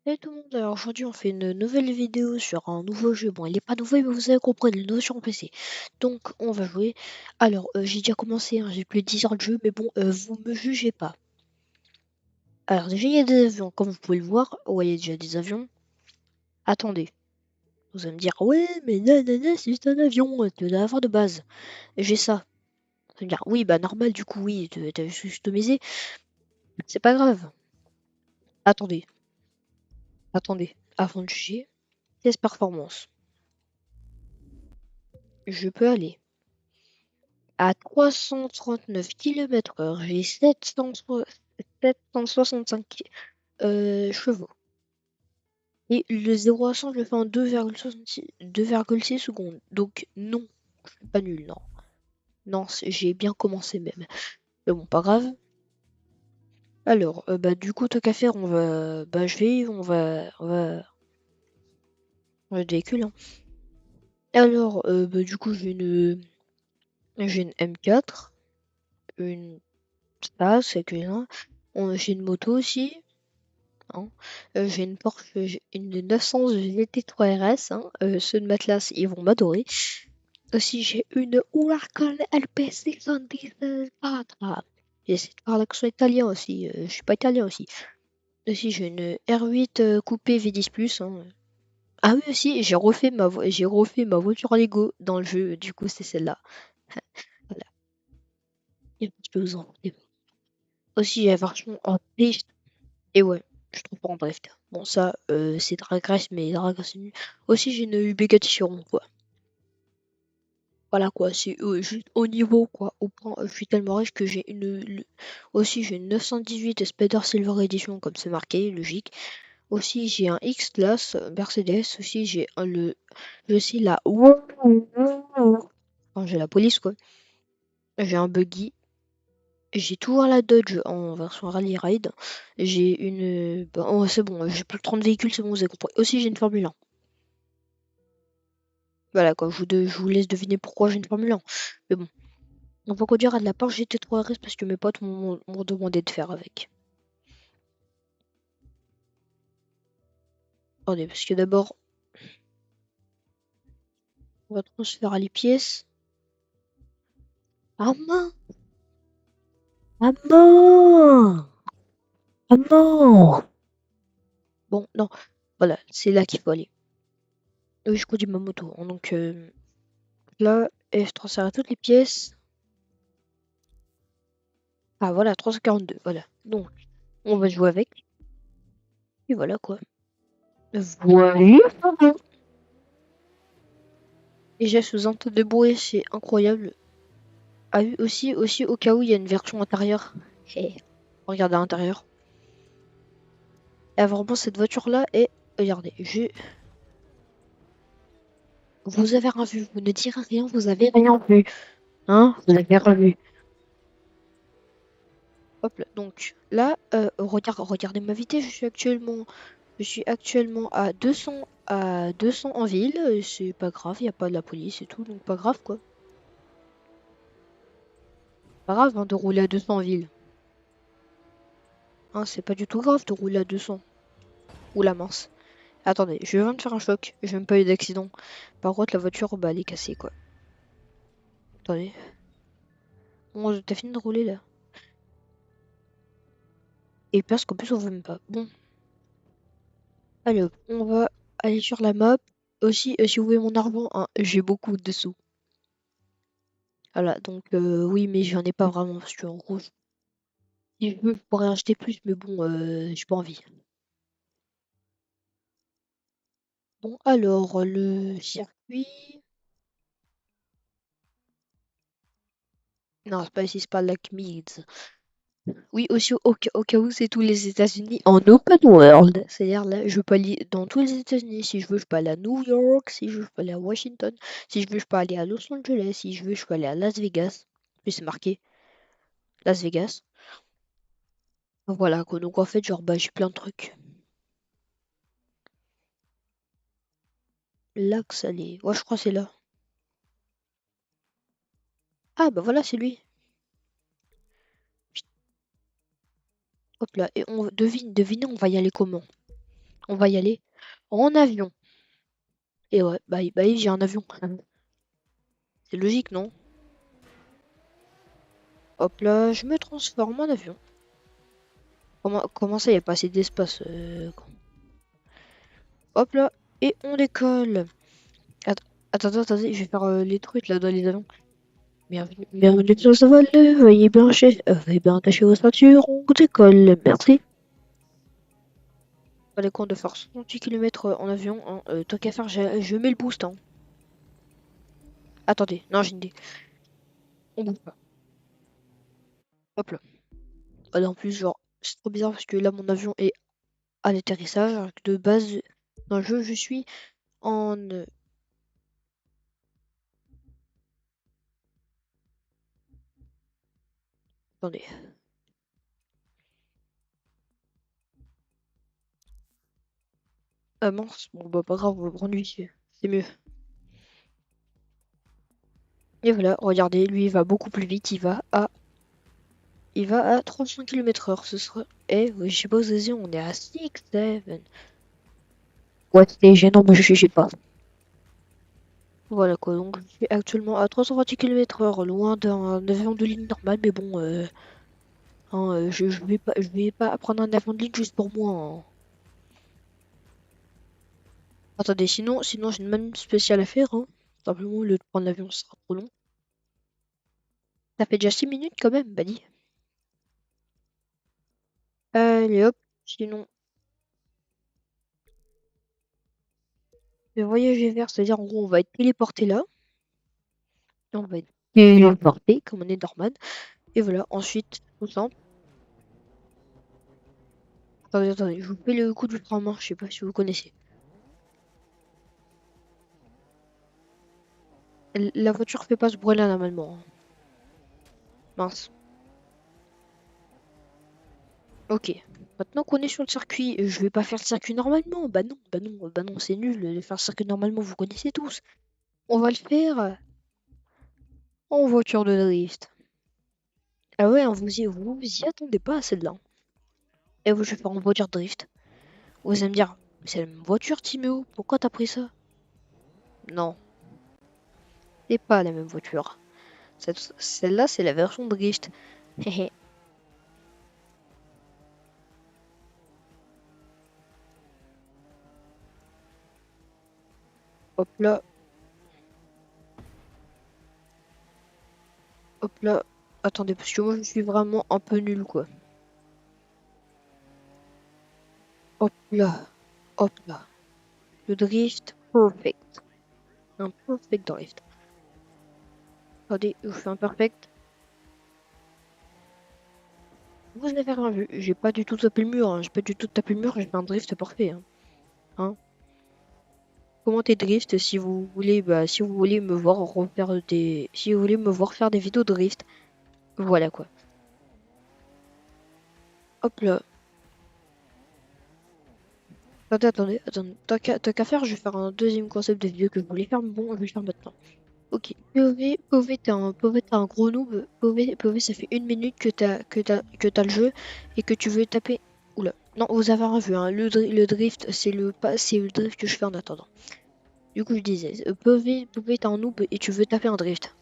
Salut tout le monde, alors aujourd'hui on fait une nouvelle vidéo sur un nouveau jeu. Bon, il est pas nouveau, mais vous avez compris, il est nouveau sur mon PC. Donc on va jouer. Alors, j'ai déjà commencé, hein, j'ai plus de 10 heures de jeu, mais bon, vous me jugez pas. Alors déjà il y a des avions, comme vous pouvez le voir. Ouais, il y a déjà des avions. Attendez, vous allez me dire, ouais, mais nanana, c'est juste un avion, tu dois avoir de base. J'ai ça. Vous allez me dire, oui, bah normal, du coup, oui, t'as juste customisé. C'est pas grave. Attendez, attendez, avant de juger, test performance. Je peux aller à 339 km/h, j'ai 765 chevaux. Et le 0 à 100, je le fais en 2,6 secondes. Donc non, je suis pas nul, non. Non, j'ai bien commencé même. Mais bon, pas grave. Alors, bah du coup, tant qu'à faire, on va... Bah je vais... On va le véhicule, hein. Alors, bah du coup, j'ai une M4, une... Ça, c'est que là. J'ai une moto aussi. Hein. J'ai une Porsche, j'ai une 900 GT3 RS, hein. Ceux de Matlas, ils vont m'adorer. Aussi, j'ai une Huracan LP 614. J'essaie de faire l'accent italien aussi. Je suis pas italien aussi. Aussi, j'ai une R8 coupé V10 Plus, hein. Ah oui, aussi, j'ai refait ma voiture Lego dans le jeu. Du coup, c'est celle-là. Voilà. Et je peux vous en montrer. Aussi, j'ai vachement en piste. Et ouais, je trouve pas en drift. Bon, ça, c'est Drag Race, mais Drag Race c'est nul. Aussi, j'ai une Bugatti Chiron, quoi. Voilà, quoi, c'est juste au niveau, quoi. Au point, je suis tellement riche que aussi, j'ai une 918 Spider Silver Edition, comme c'est marqué, logique. Aussi, j'ai un X-Class Mercedes. Aussi, j'ai aussi la... Enfin, j'ai la police, quoi. J'ai un buggy. J'ai toujours la Dodge en version Rally Ride. J'ai une... Bah, oh, c'est bon, j'ai plus de 30 véhicules, c'est bon, vous avez compris. Aussi, j'ai une Formule 1. Voilà, quoi, je vous laisse deviner pourquoi j'ai une Formule 1. Mais bon, on va conduire à de la Porsche GT3 RS parce que mes potes m'ont demandé de faire avec. Attendez, parce que d'abord, on va transférer les pièces. Ah mince! Ah non! Ah non! Bon, non, voilà, c'est là qu'il faut aller. Oui, je conduis ma moto, hein, donc là, et je transfère toutes les pièces. Ah voilà, 342, voilà. Donc, on va jouer avec. Et voilà quoi. Voilà. Et j'ai sous un tas de bruit, c'est incroyable. Ah oui, aussi au cas où il y a une version intérieure. Hey, regardez à l'intérieur. Et vraiment cette voiture-là est... Regardez, vous avez rien vu, vous ne direz rien, vous avez rien vu. Hein? Vous avez rien vu. Hop là, donc là, regardez ma vitesse, je suis actuellement à 200 en ville, c'est pas grave, il n'y a pas de la police et tout, donc pas grave quoi. Pas grave hein, de rouler à 200 en ville. Hein, c'est pas du tout grave de rouler à 200. Oula mince. Attendez, je viens de faire un choc, j'ai même pas eu d'accident. Par contre, la voiture, bah, elle est cassée quoi. Attendez. Bon, t'as fini de rouler là. Et parce qu'en plus, on veut même pas. Bon, allez hop, on va aller sur la map. Aussi, si vous voulez mon argent, hein, j'ai beaucoup de sous. Voilà, donc oui, mais j'en ai pas vraiment parce que en gros, si je veux, je pourrais acheter plus, mais bon, j'ai pas envie. Bon, alors, le circuit. Non, c'est pas ici, c'est pas Lac Meads. Oui, aussi au cas où c'est tous les États-Unis en open world. C'est-à-dire là, je peux aller dans tous les États-Unis. Si je veux, je peux aller à New York. Si je veux, je peux aller à Washington. Si je veux, je peux aller à Los Angeles. Si je veux, je peux aller à Las Vegas. Puis c'est marqué Las Vegas. Voilà, quoi. Donc en fait, genre, bah, j'ai plein de trucs. Lac Salé. Ouais, je crois que c'est là. Ah, bah voilà, c'est lui. Hop là. Et on devinez, on va y aller comment? On va y aller en avion. Et ouais, bah j'ai un avion. C'est logique, non? Hop là, je me transforme en avion. Comment ça, il n'y a pas assez d'espace Hop là, et on décolle. Att- attendez, je vais faire les trucs là dans les avions. Bienvenue sur ce vol, veuillez bien attacher vos ceintures, on décolle, merci. Pas les comptes de faire 68 km en avion, hein. Tant qu'à faire, je mets le boost, hein. Attendez, non, j'ai une idée. On bouge pas. Hop là. Ah, en plus, genre, c'est trop bizarre parce que là, mon avion est à l'atterrissage, alors que de base, dans le jeu, je suis en... attendez. Ah mince, bon bah pas grave, on va prendre lui, c'est mieux. Et voilà, regardez, lui il va beaucoup plus vite, il va à 35 km/h, ce sera... Eh, oui, je sais pas aux Asie, on est à 6, 7. Ouais, c'est gênant, mais je sais pas. Voilà quoi, donc je suis actuellement à 320 km/h, loin d'un avion de ligne normale, mais bon, hein, je vais pas prendre un avion de ligne juste pour moi, hein. Attendez, sinon j'ai une manip spéciale à faire, hein. Simplement, le de prendre l'avion, ce sera trop long. Ça fait déjà 6 minutes quand même, bah dis. Allez hop, sinon, le voyager vers, c'est-à-dire en gros, on va être téléporté là. Et on va être téléporté, comme on est normal. Et voilà, ensuite, tout simple. Attendez, je vous fais le coup du frein à main, je sais pas si vous connaissez. La voiture fait pas ce bruit-là normalement, hein. Mince. Ok. Maintenant qu'on est sur le circuit, je vais pas faire le circuit normalement. Bah non, c'est nul de faire le circuit normalement, vous connaissez tous. On va le faire en voiture de drift. Ah ouais, hein, vous y attendez pas à celle-là. Et vous, je vais faire en voiture de drift. Vous allez me dire, c'est la même voiture, Timéo, pourquoi t'as pris ça? Non, c'est pas la même voiture. Celle-là, c'est la version drift. Hehe. Hop là, hop là. Attendez, parce que moi, je suis vraiment un peu nul, quoi. Hop là, hop là. Le drift, perfect. Un perfect drift. Attendez, je fais un perfect. Vous avez rien vu. J'ai pas du tout tapé le mur, hein. J'ai pas du tout tapé le mur, j'ai fait un drift parfait, hein. Hein. Commentez drift si vous voulez, bah, si vous voulez me voir refaire des, si vous voulez me voir faire des vidéos drift. Voilà quoi. Hop là. Attendez. Tant qu'à faire, je vais faire un deuxième concept de vidéo que je voulais faire, mais bon, je vais le faire maintenant. Ok. POV, t'es un gros noob. POV, ça fait 1 minute que t'as le jeu et que tu veux taper. Oula. Non, vous avez rien vu, hein. Le drift, c'est le drift que je fais en attendant. Du coup, je disais, POV, t'es un noob et tu veux taper un drift.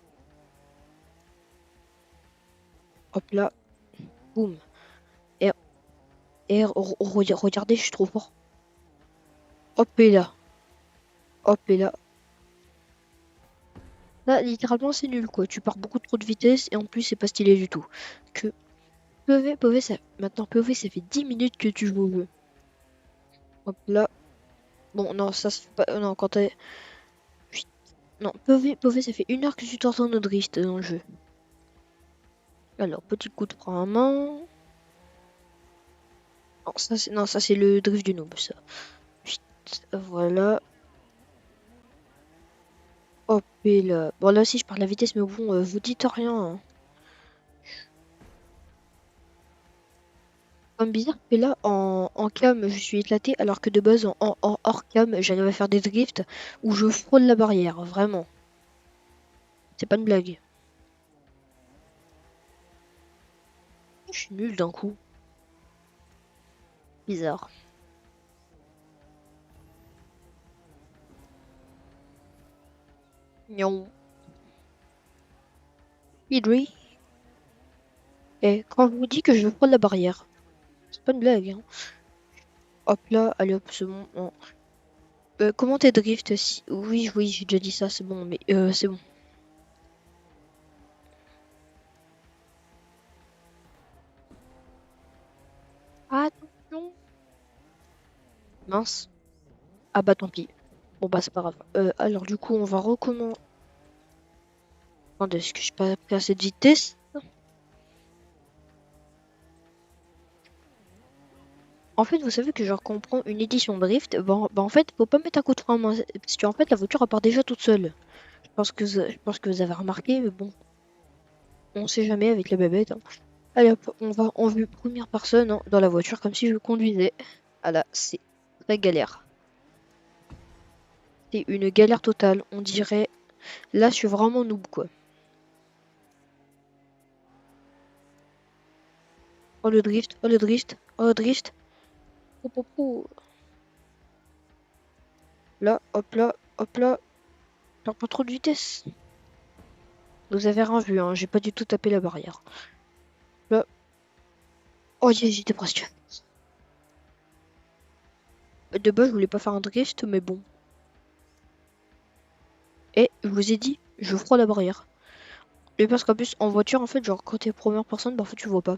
Hop là. Boum. Et, regardez, je suis trop fort. Hop et là. Hop et là. Là, littéralement, c'est nul, quoi. Tu pars beaucoup trop de vitesse et en plus, c'est pas stylé du tout. Que maintenant, POV, ça fait 10 minutes que tu joues au jeu. Hop là. Bon, non, ça se fait pas. Non, quand t'es. Chut. Non, POV, ça fait 1 heure que tu t'entends au drift dans le jeu. Alors, petit coup de frein à main. Non, ça, c'est le drift du noob, ça. Chut. Voilà. Hop et là. Bon, là aussi, je parle à la vitesse, mais bon, vous dites rien, hein. Comme bizarre que là, en cam, je suis éclaté, alors que de base, en hors cam, j'arrive à faire des drifts où je frôle la barrière, vraiment. C'est pas une blague. Je suis nul d'un coup. Bizarre. Non. Idri. Et quand je vous dis que je veux prendre la barrière, c'est pas une blague, hein. Hop là, allez hop, c'est bon. Comment t'es drift si... Oui, oui, j'ai déjà dit ça, c'est bon, mais c'est bon. Attention. Mince. Ah bah tant pis. Bon bah c'est pas grave. Alors du coup, on va recommencer. Attendez, est-ce que j'ai pas pris assez de vitesse? En fait, vous savez que genre quand on prend une édition drift, bah en fait, faut pas mettre un coup de frein à main, parce qu'en fait la voiture elle part déjà toute seule. Je pense que vous avez remarqué, mais bon, on sait jamais avec la bébête, hein. Allez hop, on va en vue première personne, hein, dans la voiture comme si je conduisais. Ah là, c'est très galère. C'est une galère totale, on dirait. Là, je suis vraiment noob quoi. Oh le drift, oh le drift, oh le drift. Oh, oh, oh. Là, hop là, hop là. Perds pas trop de vitesse. Vous avez rien vu, hein, j'ai pas du tout tapé la barrière. Là, oh j'étais presque. De base, je voulais pas faire un drift, mais bon. Et je vous ai dit, je frôle la barrière. Et parce qu'en plus, en voiture, en fait, genre, quand t'es première personne, bah, en fait, tu vois pas.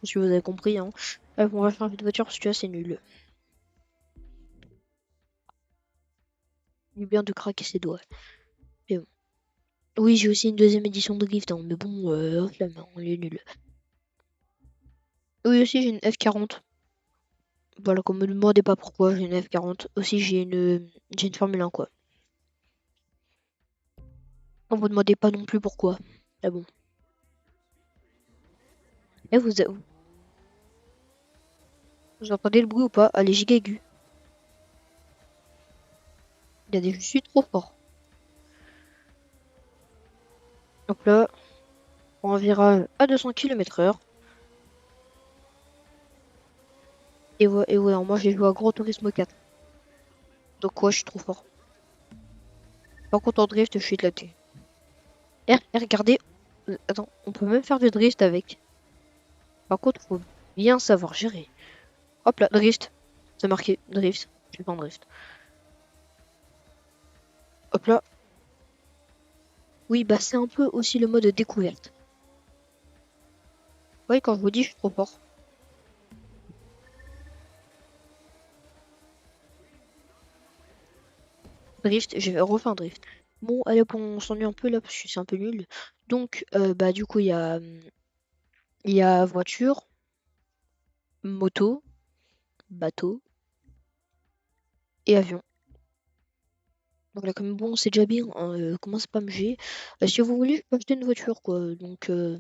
Si vous avez compris, hein. On va changer de voiture parce que là, c'est nul. Il est bien de craquer ses doigts. Mais bon. Oui, j'ai aussi une deuxième édition de drift, hein, mais bon, flemme, hein, on est nul. Oui, aussi, j'ai une F40. Voilà, qu'on me demandez pas pourquoi j'ai une F40. Aussi, j'ai une Formule 1, quoi. On vous demandez pas non plus pourquoi. Ah bon. Et vous entendez le bruit ou pas? Allez, giga aigu. Il y a des... Je suis trop fort. Donc là, en virage à 200 km/h. Et ouais, moi j'ai joué à Gran Turismo 4. Donc ouais, je suis trop fort. Par contre, en drift, je suis éclaté. Regardez. Attends, on peut même faire du drift avec. Par contre, faut bien savoir gérer. Hop là, drift. C'est marqué, drift. Je suis pas en drift. Hop là. Oui, bah c'est un peu aussi le mode découverte. Oui, quand je vous dis, je suis trop fort. Drift, je vais refaire un drift. Bon, allez, on s'ennuie un peu là parce que c'est un peu nul. Donc, bah du coup, il y a voiture, moto, bateau et avion. Donc là, comme bon, c'est déjà bien, hein, commencez pas à me juger. Si vous voulez, je peux acheter une voiture, quoi. Donc, je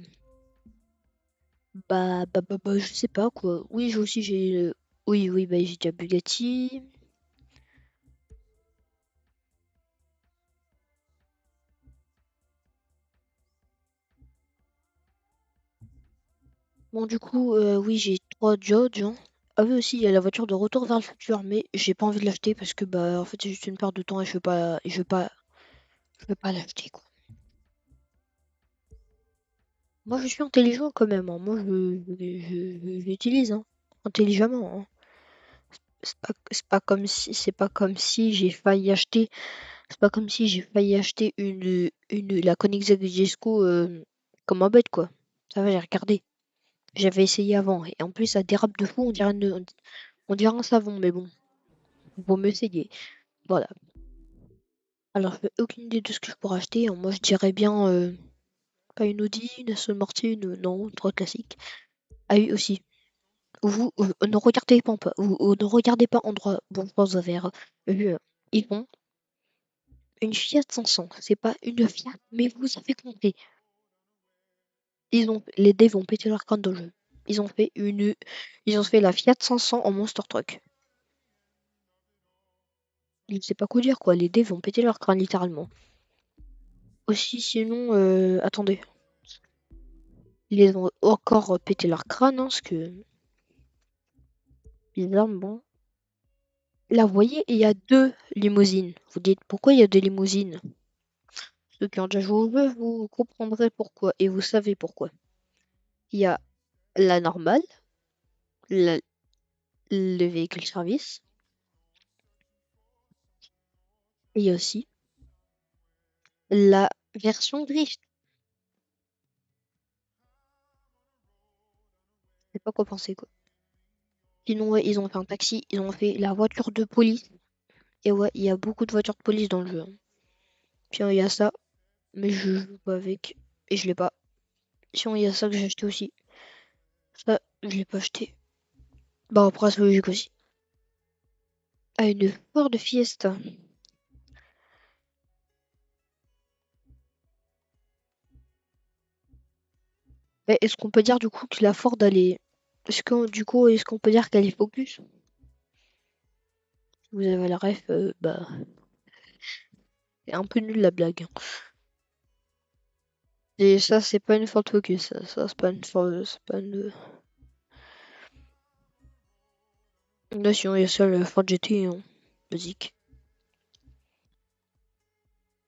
sais pas, quoi. Oui, j'ai aussi, oui, oui, bah, j'ai déjà Bugatti. Bon, du coup, oui, j'ai trois Dodge, hein. Ah oui, aussi, il y a la voiture de Retour vers le futur, mais j'ai pas envie de l'acheter parce que, bah, en fait, c'est juste une perte de temps et je veux pas l'acheter, quoi. Moi, je suis intelligent quand même, hein. Moi, j'utilise, hein, intelligemment, hein. C'est pas comme si j'ai failli acheter, c'est pas comme si j'ai failli acheter la Koenigsegg Jesko comme un bête, quoi. Ça va, j'ai regardé. J'avais essayé avant. Et en plus, ça dérape de fou, on dirait un savon, mais bon, vaut mieux essayer. Voilà. Alors, je n'ai aucune idée de ce que je pourrais acheter, hein. Moi, je dirais bien, pas une Audi, une Aston Martin, non, une 3 classique. Ah oui, aussi. Vous, ne regardez pas, ne regardez pas en droit. Bon, je pense que vous avez vu, ils font une Fiat 500. C'est pas une Fiat, mais vous avez compris. Les devs ont pété leur crâne dans le jeu. Ils ont fait ils ont fait la Fiat 500 en Monster Truck. Je sais pas quoi dire, quoi. Les devs ont pété leur crâne, littéralement. Aussi, sinon, attendez. Ils ont encore pété leur crâne, hein, parce que bizarre, mais bon. Là, vous voyez, il y a deux limousines. Vous dites, pourquoi il y a deux limousines? Ceux qui ont déjà joué au jeu, vous comprendrez pourquoi et vous savez pourquoi. Il y a la normale, la- le véhicule service, et il y a aussi la version drift. Je sais pas quoi penser quoi. Sinon, ouais, ils ont fait un taxi, ils ont fait la voiture de police. Et ouais, il y a beaucoup de voitures de police dans le jeu, hein. Puis il y a ça, mais je joue pas avec. Et je l'ai pas. Sinon, il y a ça que j'ai acheté aussi. Ça, je l'ai pas acheté. Bah après, c'est logique aussi. Ah, une Ford Fiesta. Mais est-ce qu'on peut dire du coup que la Ford elle est. Est-ce qu'on peut dire qu'elle est focus? Si vous avez la ref, bah. C'est un peu nul la blague, hein. Et ça, c'est pas une Ford Focus. Ça, c'est pas une Ford. C'est pas une. Là, sinon, il y a ça, le Ford GT, hein. Basique.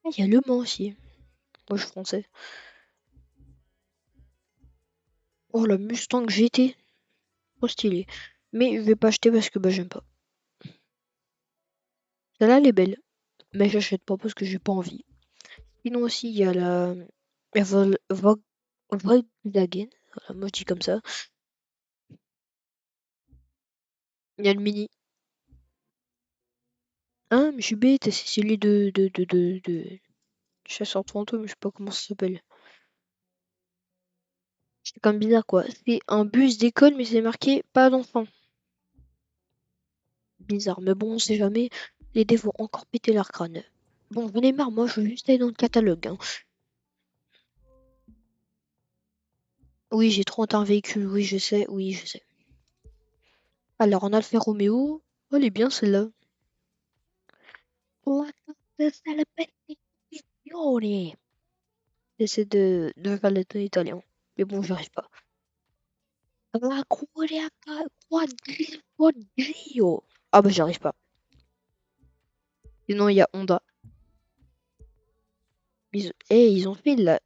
Ah, il y a Le Mans aussi. Moi, je suis français. Oh, la Mustang GT. Trop stylé. Mais je vais pas acheter parce que bah, j'aime pas. Celle-là, elle est belle. Mais j'achète pas parce que j'ai pas envie. Sinon aussi, il y a la Volkswagen. Voilà, moi je dis comme ça. Il y a le Mini. Hein, mais je suis bête, c'est celui de Chasseur de fantômes, je sais pas comment ça s'appelle. C'est comme bizarre quoi. C'est un bus d'école, mais c'est marqué pas d'enfant. Bizarre, mais bon, on sait jamais. Les dés vont encore péter leur crâne. Bon, j'en ai marre, moi je veux juste aller dans le catalogue, hein. Oui, j'ai 31 véhicules, oui, je sais, oui, je sais. Alors, en Alfa Romeo, oh, elle est bien celle-là. La competizione. J'essaie de faire le ton italien. Mais bon, j'arrive pas. La quadrio. Ah bah j'arrive pas. Sinon, il y a Honda. Ils ont fait la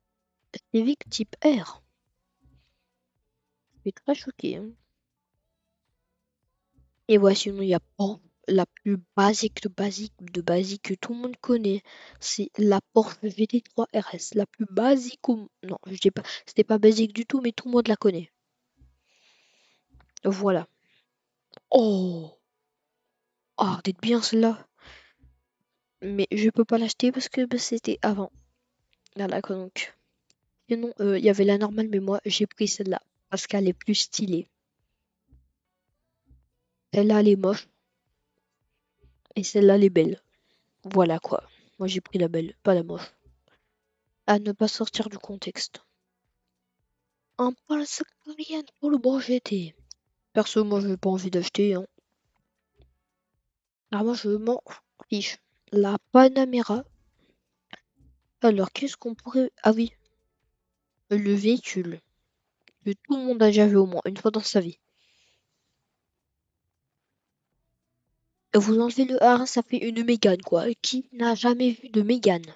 Civic Type R. Je suis très choqué, hein. Et ouais, sinon, il y a Porsche, la plus basique de basique que tout le monde connaît. C'est la Porsche GT3 RS. La plus basique au... Non, je dis pas... C'était pas basique du tout, mais tout le monde la connaît. Voilà. Oh! Ah, d'être bien celle-là. Mais je peux pas l'acheter parce que bah, c'était avant. Voilà, quoi, donc. Sinon, il y avait la normale, mais moi, j'ai pris celle-là. Parce qu'elle est plus stylée. Celle-là, elle est moche. Et celle-là, elle est belle. Voilà, quoi. Moi, j'ai pris la belle, pas la moche. À ne pas sortir du contexte. Un Pulse Cayenne pour le bon GT. Perso, moi, je n'ai pas envie d'acheter, hein. Ah, moi, je m'en fiche. La Panamera. Alors, qu'est-ce qu'on pourrait... Ah oui, le véhicule que tout le monde a déjà vu au moins une fois dans sa vie. Vous enlevez le R, ça fait une Mégane, quoi. Qui n'a jamais vu de Mégane?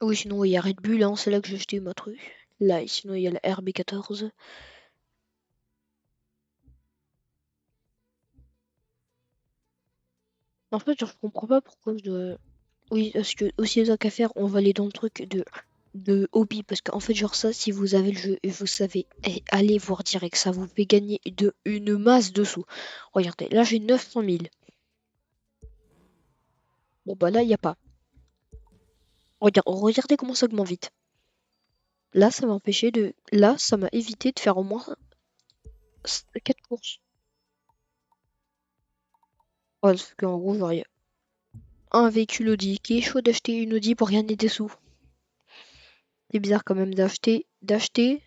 Oui, sinon, il y a Red Bull, hein, c'est là que j'ai acheté ma truc. Là, et sinon, il y a la RB14. En fait, genre, je comprends pas pourquoi je dois... Oui, parce que aussi, tant qu'à faire, on va aller dans le truc de hobby. Parce qu'en fait, genre ça, si vous avez le jeu et vous savez, allez voir direct, ça vous fait gagner une masse de sous. Regardez, là, j'ai 900 000. Bon, bah là, il n'y a pas. Regardez comment ça augmente vite. Là, ça m'a empêché de... Là, ça m'a évité de faire au moins 4 courses. Ouais, parce qu'en gros, genre, il y a un véhicule Audi qui est chaud d'acheter une Audi pour gagner des sous. C'est bizarre quand même d'acheter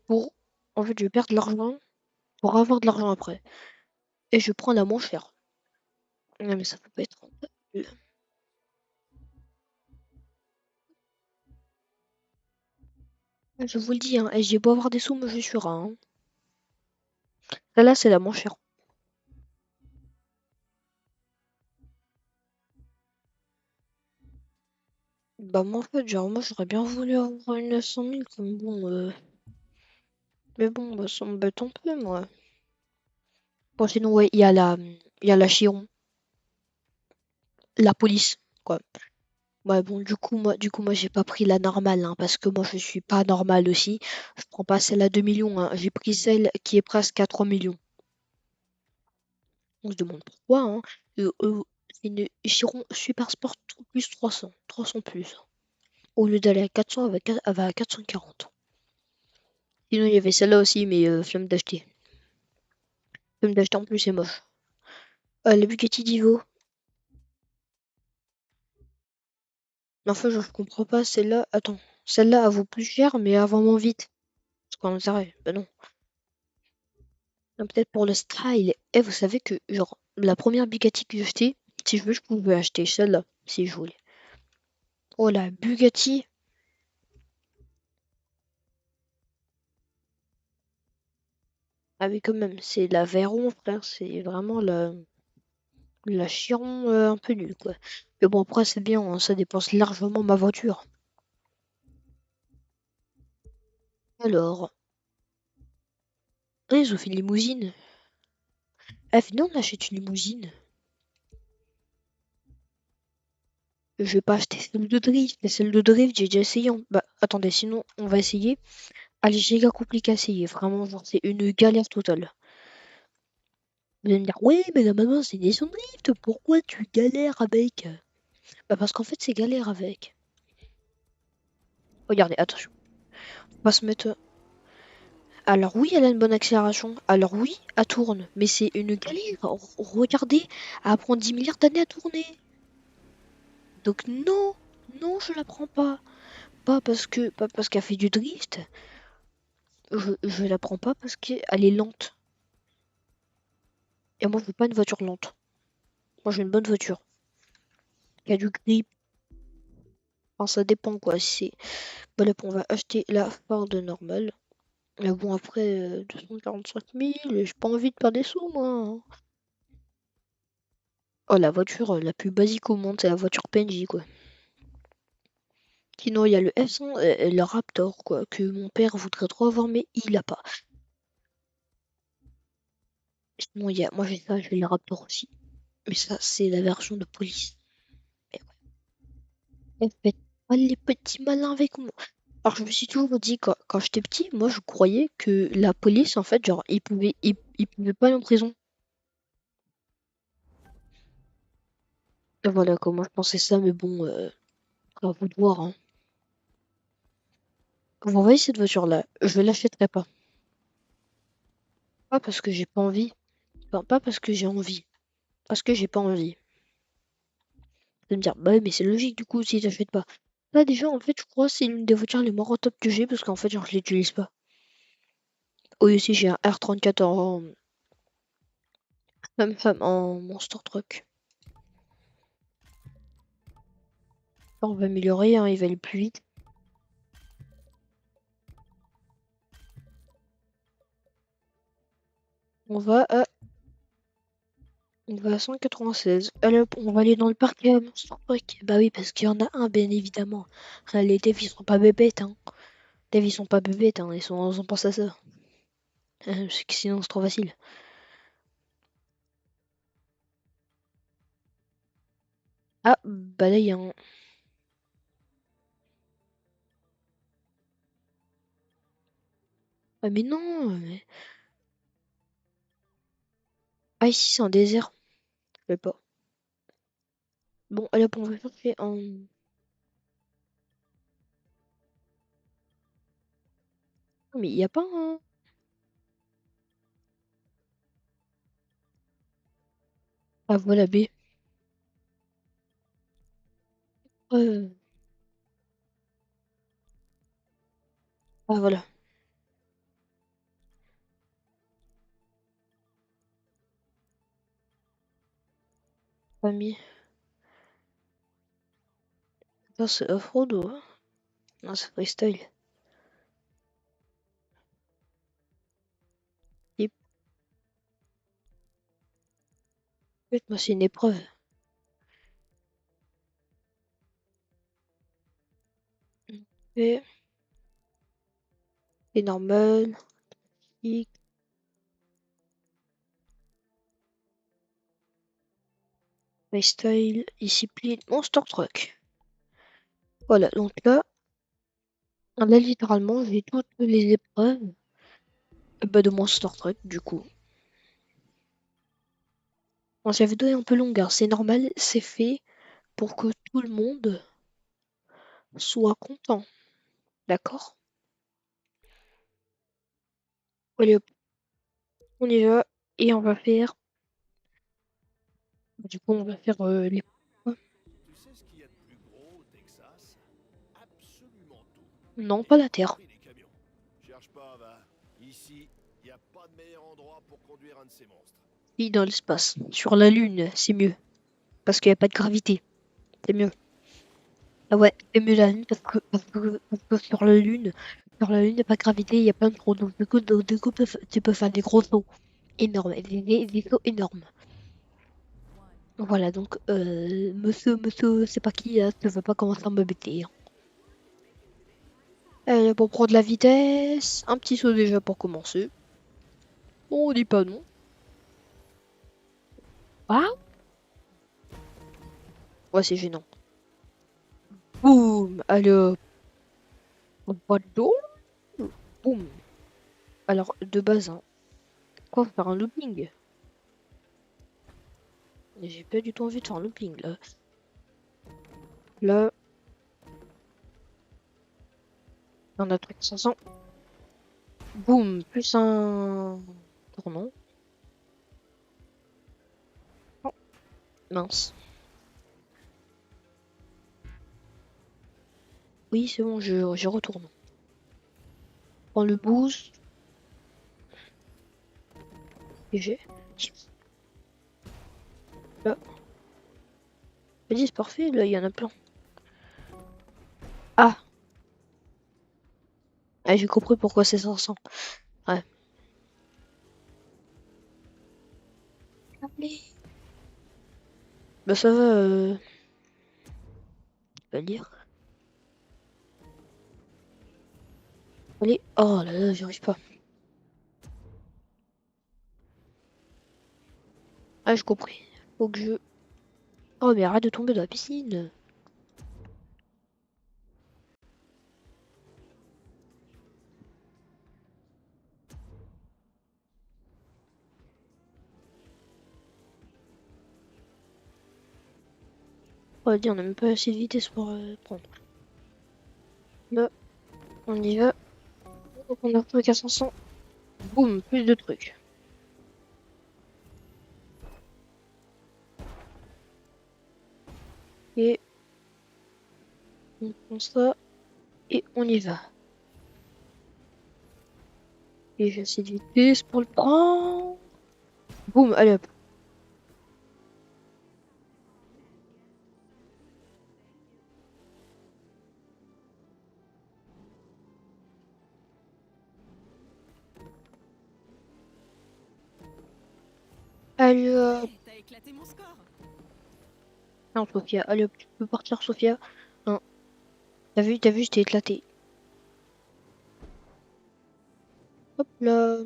pour... En fait, je vais perdre de l'argent pour avoir de l'argent après. Et je prends la moins chère. Non, mais ça peut pas être rentable. Je vous le dis, hein, et j'ai beau avoir des sous, mais je suis rat, hein. Celle-là, c'est la moins chère. Bah moi en fait, genre moi j'aurais bien voulu avoir une 900 000 comme bon, mais bon, bah, ça m'embête un peu moi. Bon sinon ouais, il y a la Chiron, la police, quoi. Ouais bon du coup moi j'ai pas pris la normale hein, parce que moi je suis pas normale aussi. Je prends pas celle à 2 millions, hein. J'ai pris celle qui est presque à 3 millions. On se demande pourquoi, hein. C'est une Chiron Super Sport plus 300 plus. Au lieu d'aller à 400, elle va à 440. Sinon, il y avait celle-là aussi, mais flemme d'acheter. Flemme d'acheter en plus, c'est moche. La Bugatti Divo. Mais enfin, je comprends pas. Celle-là, attends. Celle-là, elle vaut plus cher, mais elle vend moins vite. C'est quoi l'intérêt? Bah non. Non, peut-être pour le style. Et vous savez que, genre, la première Bugatti que j'ai achetée, si je veux, je pouvais acheter celle-là, si je voulais. Oh, la Bugatti. Ah oui, quand même, c'est la Veyron, frère. C'est vraiment la Chiron un peu nulle, quoi. Mais bon, après, c'est bien, hein, ça dépense largement ma voiture. Alors, ils ont fait une limousine. Ah, venez, on achète une limousine. Je vais pas acheter celle de drift. Mais celle de drift, j'ai déjà essayé. Bah, attendez, sinon, on va essayer. Elle est giga compliquée à essayer. Vraiment, genre, c'est une galère totale. Vous allez me dire, ouais, mais normalement, c'est une édition de drift. Pourquoi tu galères avec? Bah, parce qu'en fait, c'est galère avec. Regardez, attention. On va se mettre. Alors, oui, elle a une bonne accélération. Alors, oui, elle tourne. Mais c'est une galère. Regardez, elle prend 10 milliards d'années à tourner. Donc, non, non, je la prends pas. Pas parce qu'elle fait du drift. Je la prends pas parce qu'elle est lente. Et moi, je veux pas une voiture lente. Moi, j'ai une bonne voiture. Qui a du grip. Enfin, ça dépend quoi. Si c'est. Bah là, on va acheter la Ford normale. Mais bon, après, 245 000, j'ai pas envie de perdre des sous, moi, hein. Oh, la voiture la plus basique au monde, c'est la voiture PNJ, quoi. Sinon, il y a le F100, le Raptor, quoi, que mon père voudrait trop avoir, mais il l'a pas. Sinon, il y a. Moi, j'ai ça, j'ai le Raptor aussi. Mais ça, c'est la version de police. Mais ouais. Faites pas les petits malins avec moi. Alors, je me suis toujours dit, quand j'étais petit, moi, je croyais que la police, en fait, genre, ils pouvaient pas aller en prison. Et voilà, comment je pensais ça, mais bon, à vous de voir, hein. Vous voyez cette voiture-là, je l'achèterai pas. Pas parce que j'ai pas envie. Enfin, pas parce que j'ai envie. Parce que j'ai pas envie. Vous allez me dire, bah oui, mais c'est logique, du coup, si t'achètes pas. Là, déjà, en fait, je crois que c'est l'une des voitures les moins rentables que j'ai, parce qu'en fait, genre, je l'utilise pas. Oui, aussi, j'ai un R34 en Monster Truck. On va améliorer, hein, il va aller plus vite. On va à, on va à 196. Allez hop, on va aller dans le parc Monster Truck. Bah oui, parce qu'il y en a un, bien évidemment. Les devs, ils sont pas bébêtes, hein. Les devs, ils sont pas bébêtes, hein. Ils pensent à ça. Parce que sinon, c'est trop facile. Ah, bah là, il y a un. Ah, mais non! Ah, ici, c'est un désert. Je sais pas. Bon, allez hop, on va chercher un. Ah, mais il y a pas un. Ah, voilà, B. Euh, Ah, voilà. Pas mis. Ça, c'est off-road ou. Non, c'est freestyle. Et peut-être, moi, c'est une épreuve. Et c'est normal. X, style, discipline, Monster Truck. Voilà, donc là littéralement, j'ai toutes les épreuves de Monster Truck, du coup. Bon, cette vidéo est un peu longue, hein, c'est normal, c'est fait pour que tout le monde soit content, d'accord? Allez hop, on y va, et on va faire, du coup, on va faire les... Tu sais ce qu'il y a de plus gros au Texas? Absolument tout. Non, Y pas la Terre. compris les camions. Cherche pas, va. Ici, y a pas de meilleur endroit pour conduire un de ces monstres. Oui, dans l'espace. Sur la Lune, c'est mieux. Parce qu'il n'y a pas de gravité. C'est mieux. Ah ouais, c'est mieux la Lune parce que sur la Lune, il n'y a pas de gravité, il y a plein de trous. Donc, du coup, tu peux faire des gros sauts énormes. Des sauts énormes. Voilà, donc, monsieur, c'est pas qui, hein, ne veut pas commencer à m'embêter, hein. Pour prendre la vitesse, un petit saut déjà pour commencer. Bon, on dit pas non. Ah, ouais, c'est gênant. Boum, allez hop, pas d'eau. Boum. Alors, de base, hein, quoi, faire un looping? J'ai pas du tout envie de faire un looping, là. Là, on a truc 500. Boum, plus un tournant. Oh, mince. Oui, c'est bon, je retourne. Prends le boost. Et j'ai. Là. Vas-y, c'est parfait, là, il y en a plein. Ah, ah j'ai compris pourquoi c'est 500. Ouais. Allez. Bah, ça va, je vais lire. Allez. Oh là là, j'y arrive pas. Ah, j'ai compris. Faut que je. Oh, mais arrête de tomber dans la piscine. On va dire, on a même pas assez de vitesse pour prendre. Là, on y va. Donc, on a un truc à 500. Boum, plus de trucs. Et on prend ça. Et on y va. Et j'ai assez de vitesse pour le prendre. Boum, allez hop. Allez hop. Hey, t'as éclaté mon score. Non, Sophia, allez hop, tu peux partir, Sophia. Non, t'as vu, je t'ai éclaté. Hop là.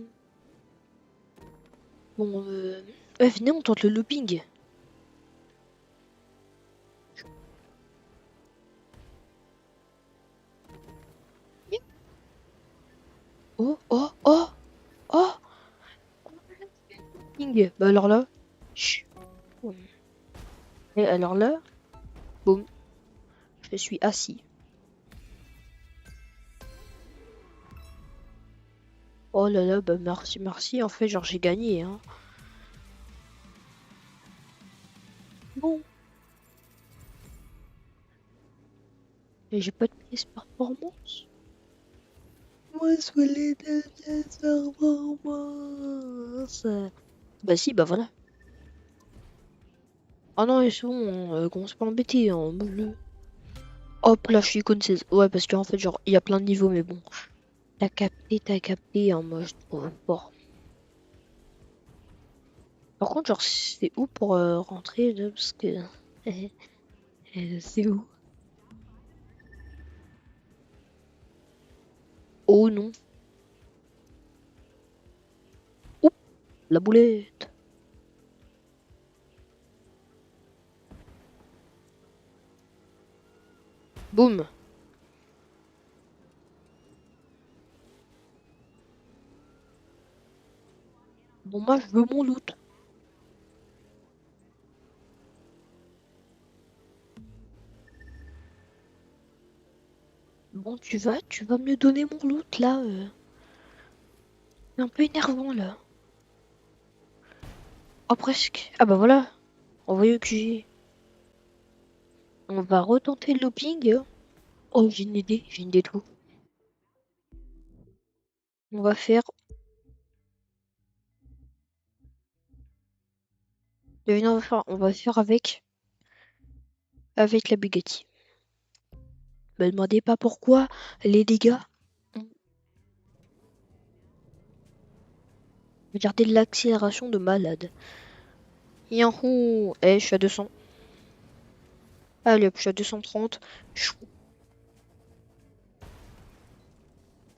Bon, venez, on tente le looping. Oh, oh, oh, oh. Looping. Bah alors là. Chut. Boum. Et alors là, boum, je suis assis. Oh là là, bah merci, merci. En fait, genre, j'ai gagné, hein. Bon. Et j'ai pas de pièce performance. Moi, je voulais de pièces performance. Bah si, bah voilà. Ah non, ils sont, commence pas à embêter, hein. Hop là, je suis icône 16. Ouais, parce qu'en fait, genre, il y a plein de niveaux, mais bon. T'as capté, hein, moi, je trouve fort. Par contre, genre, c'est où pour rentrer, là, parce que... c'est où? Oh non. Oups, la boulette. Boum. Bon, moi, je veux mon loot. Bon, tu vas me donner mon loot, là. C'est un peu énervant, là. Oh, presque. Ah bah voilà. Envoyé au QG. On va retenter le looping. Oh, j'ai une idée tout. On va faire... Devine, on va faire avec la Bugatti. Me demandez pas pourquoi, les dégâts. Regardez l'accélération de malade. Yahoo! Eh, je suis à 200. Allez hop, je suis à 230. Chou.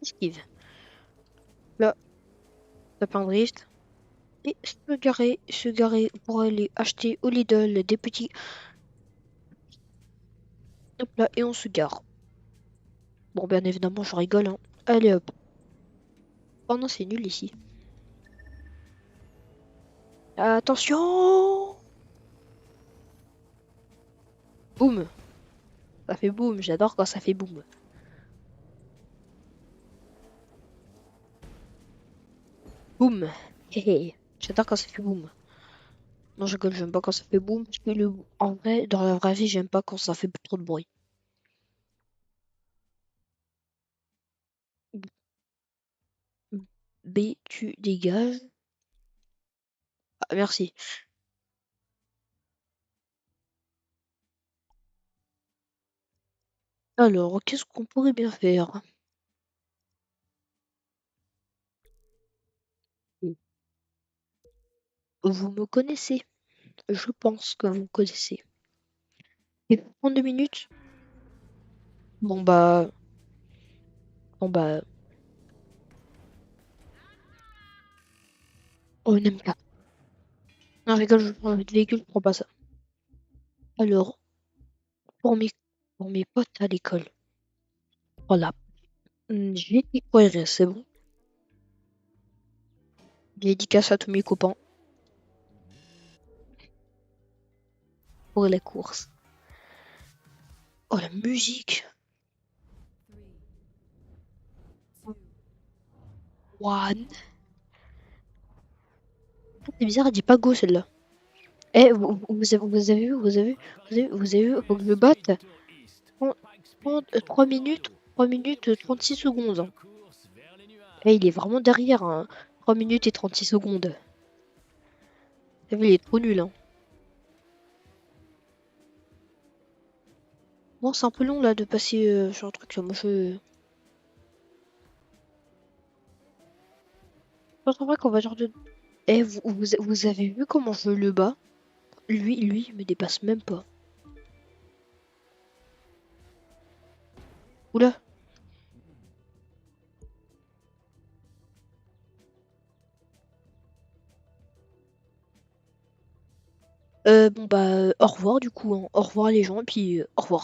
Esquive. Là, tape un drift. Et se garer pour aller acheter au Lidl des petits. Hop là, et on se gare. Bon, bien évidemment, je rigole, hein. Allez hop. Oh non, c'est nul ici. Attention! Boum! Ça fait boum, j'adore quand ça fait boum. Boum! Hé hé, j'adore quand ça fait boum. Non, je rigole, j'aime pas quand ça fait boum. Parce que en vrai, dans la vraie vie, j'aime pas quand ça fait trop de bruit. B, tu dégages. Ah, merci. Alors, qu'est-ce qu'on pourrait bien faire? Vous me connaissez. Je pense que vous me connaissez. Et 32 minutes? Bon bah. Bon bah. Oh, une M4. Non, je rigole, je prends votre véhicule, je prends pas ça. Alors, pour mes, pour mes potes à l'école. Voilà. J'ai dit RS, c'est bon. Dédicace à tous mes copains pour les courses. Oh, la musique. One. C'est bizarre, elle dit pas go celle-là. Eh, vous avez vu, vous avez vu, faut que je me batte. 3 minutes, 3 minutes 36 secondes, hein. Eh, il est vraiment derrière, hein. 3 minutes et 36 secondes. T'as vu, il est trop nul, hein. Bon, c'est un peu long là de passer sur un truc. Moi, je pense en vrai qu'on va genre de. Eh, vous avez vu comment je le bats? Lui, il me dépasse même pas. Oula. Bon bah, au revoir du coup, hein. Au revoir les gens, et puis au revoir.